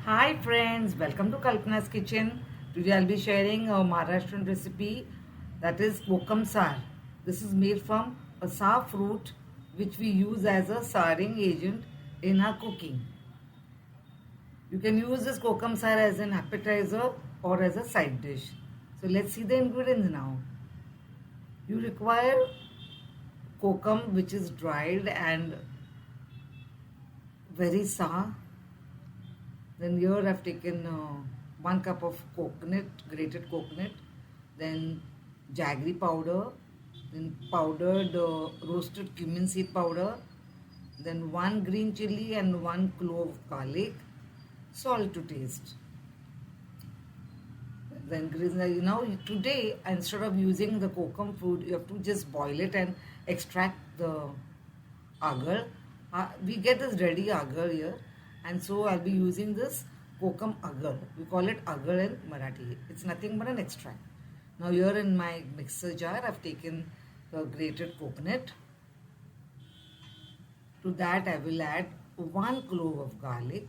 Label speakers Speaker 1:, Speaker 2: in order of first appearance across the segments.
Speaker 1: Hi friends, welcome to Kalpana's kitchen. Today I'll be sharing a Maharashtrian recipe that is Kokum Saar. This is made from a saar fruit which we use as a souring agent in our cooking. You can use this Kokum Saar as an appetizer or as a side dish. So let's see the ingredients now. You require kokum which is dried and very sour. Then here I've taken 1 cup of coconut, grated coconut, then jaggery powder, then powdered roasted cumin seed powder, then 1 green chilli and 1 clove garlic, salt to taste. The ingredients are, today instead of using the kokum fruit, you have to just boil it and extract the agar. We get this ready agar here, and so I'll be using this kokum agar. We call it agar in Marathi. It's nothing but an extract. Now here in my mixer jar, I've taken the grated coconut. To that I will add 1 clove of garlic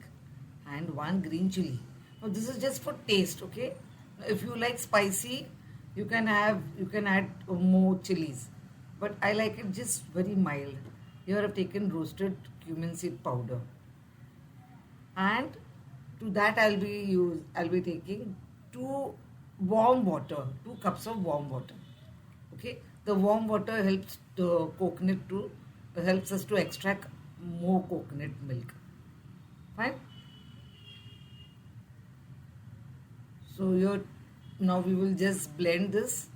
Speaker 1: and 1 green chilli. Now this is just for taste, okay? Now, if you like spicy, you can add more chilies, but I like it just very mild. Here I've taken roasted cumin seed powder, and to that I'll be taking 2 cups of warm water. Okay, the warm water helps the coconut to helps us to extract more coconut milk. Fine. So here now we will just blend this.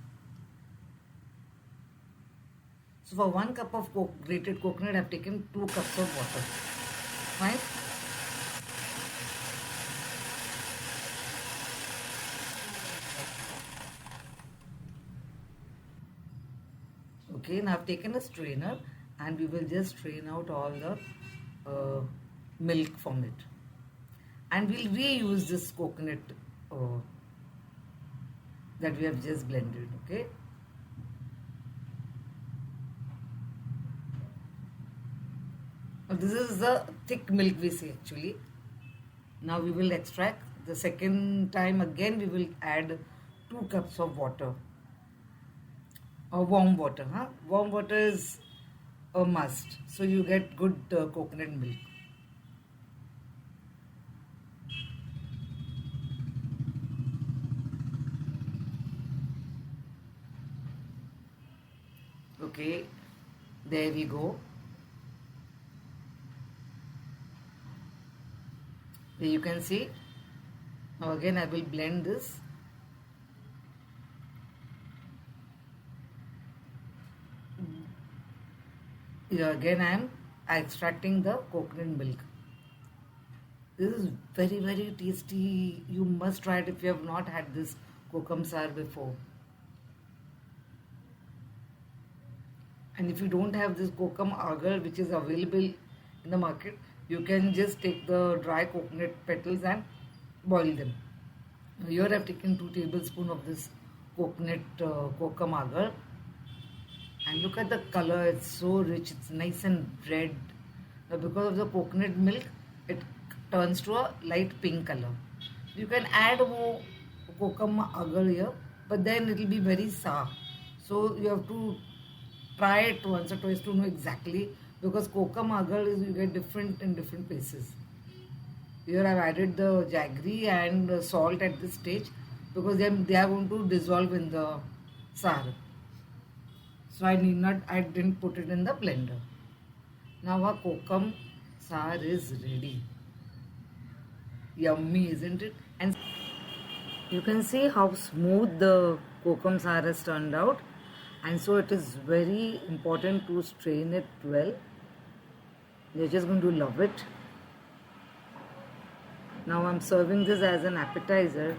Speaker 1: So for 1 cup of grated coconut, I have taken 2 cups of water. Fine. Okay, now I have taken a strainer and we will just strain out all the milk from it. And we'll reuse this coconut that we have just blended, okay? This is the thick milk we say actually. Now we will extract. The second time again we will add 2 cups of water. Warm water. Warm water is a must. So you get good coconut milk. Okay, there we go. There you can see. Now again I will blend this. Here again I am extracting the coconut milk. This is very very tasty. You must try it if you have not had this kokum saar before. And if you don't have this kokum agar which is available in the market, you can just take the dry coconut petals and boil them. Here I have taken 2 tablespoons of this coconut kokum agar. And look at the color, it's so rich, it's nice and red. Now because of the coconut milk, it turns to a light pink color. You can add more kokum agar here, but then it will be very sour. So you have to try it once or twice to know exactly, because kokum agar is you get different in different places. Here I've added the jaggery and salt at this stage because they are going to dissolve in the saar. So I didn't put it in the blender. Now our kokum saar is ready. Yummy, isn't it? And you can see how smooth the kokum saar has turned out. And so it is very important to strain it well. You're just going to love it. Now I'm serving this as an appetizer.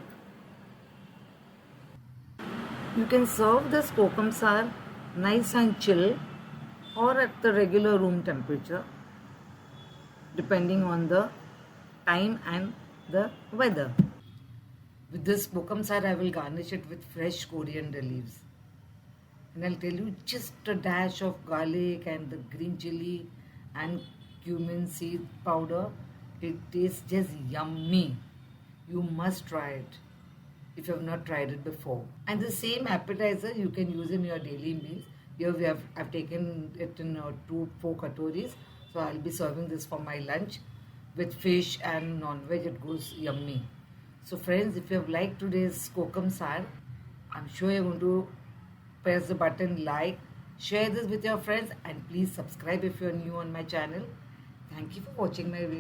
Speaker 1: You can serve this kokum saar nice and chill or at the regular room temperature depending on the time and the weather. With this kokum saar I will garnish it with fresh coriander leaves. And I'll tell you, just a dash of garlic and the green chilli and cumin seed powder. It tastes just yummy. You must try it if you have not tried it before. And the same appetizer you can use in your daily meals. Here I've taken it in 4 katoris. So I'll be serving this for my lunch with fish and non-veg. It goes yummy. So friends, if you have liked today's Kokum Saar, I'm sure you're going to press the button like, share this with your friends, and please subscribe if you're new on my channel. Thank you for watching my video.